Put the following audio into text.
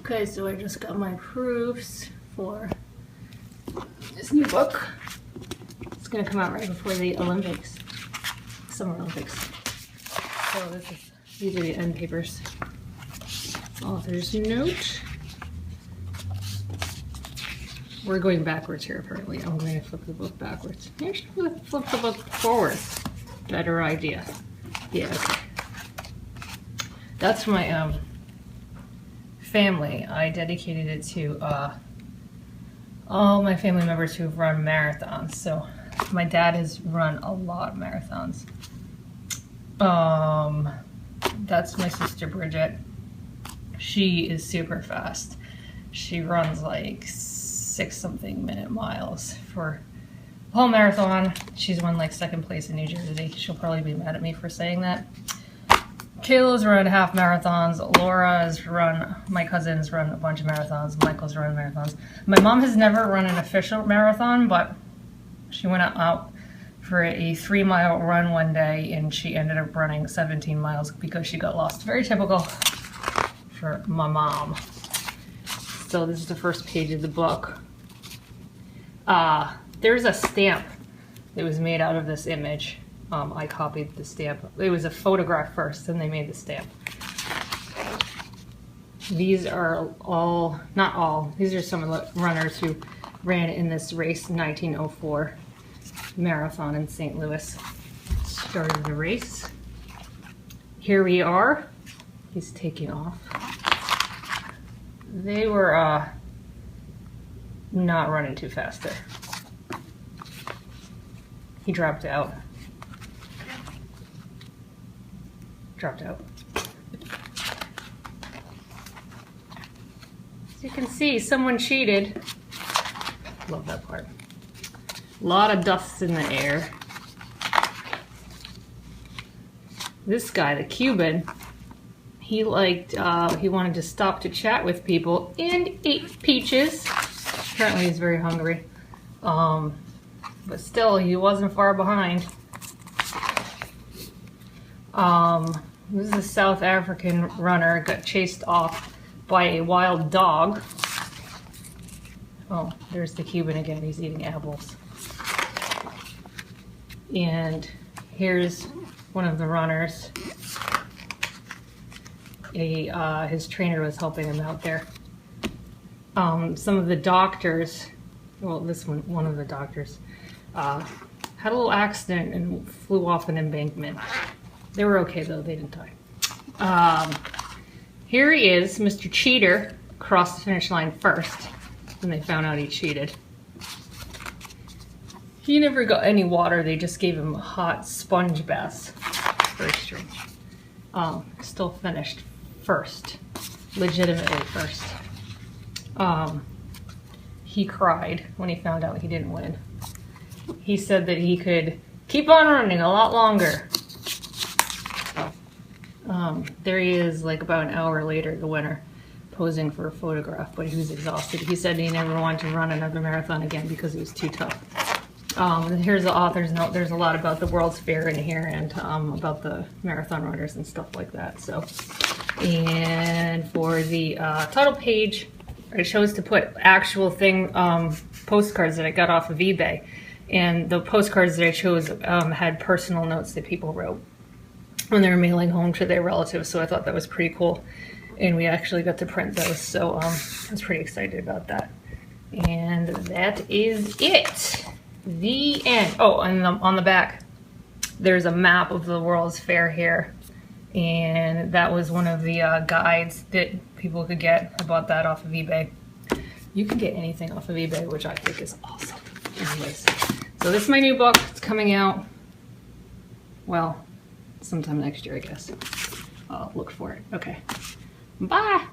Okay, so I just got my proofs for this new book. It's gonna come out right before the Olympics, Summer Olympics. So these are the end papers. Author's note. We're going backwards here apparently. I'm going to flip the book backwards. Actually, flip the book forward. Better idea. Yeah, okay. That's my family. I dedicated it to all my family members who've run marathons. So my dad has run a lot of marathons. That's my sister Bridget. She is super fast. She runs like 6-something minute miles for the whole marathon. She's won like 2nd place in New Jersey. She'll probably be mad at me for saying that. Kayla's run half marathons. Laura's run, my cousin's run a bunch of marathons. Michael's run marathons. My mom has never run an official marathon, but she went out for a 3-mile run one day and she ended up running 17 miles because she got lost. Very typical for my mom. So this is the first page of the book. There's a stamp that was made out of this image. I copied the stamp. It was a photograph first, then they made the stamp. These are all, not all, these are some of the runners who ran in this race, 1904 marathon in St. Louis. Started the race. Here we are. He's taking off. They were not running too fast there. He dropped out. Dropped out. As you can see, someone cheated. Love that part. A lot of dust in the air. This guy, the Cuban, he wanted to stop to chat with people and ate peaches. Apparently he's very hungry. But still, he wasn't far behind. This is a South African runner, got chased off by a wild dog. Oh, there's the Cuban again, he's eating apples. And here's one of the runners. His trainer was helping him out there. Some of the doctors, well, one of the doctors, had a little accident and flew off an embankment. They were okay though, they didn't die. Here he is, Mr. Cheater, crossed the finish line first, and they found out he cheated. He never got any water, they just gave him hot sponge baths. Very strange. Still finished first, legitimately first. He cried when he found out he didn't win. He said that he could keep on running a lot longer. There he is, like about an hour later, the winner, posing for a photograph, but he was exhausted. He said he never wanted to run another marathon again because it was too tough. Here's the author's note. There's a lot about the World's Fair in here and about the marathon runners and stuff like that. So, and for the title page, I chose to put actual postcards that I got off of eBay. And the postcards that I chose had personal notes that people wrote when they were mailing home to their relatives, so I thought that was pretty cool. And we actually got to print those, so I was pretty excited about that. And that is it. The end. Oh, and on the back, there's a map of the World's Fair here. And that was one of the guides that people could get. I bought that off of eBay. You can get anything off of eBay, which I think is awesome. Anyways, so this is my new book. It's coming out, well, sometime next year, I guess. I'll look for it. Okay. Bye.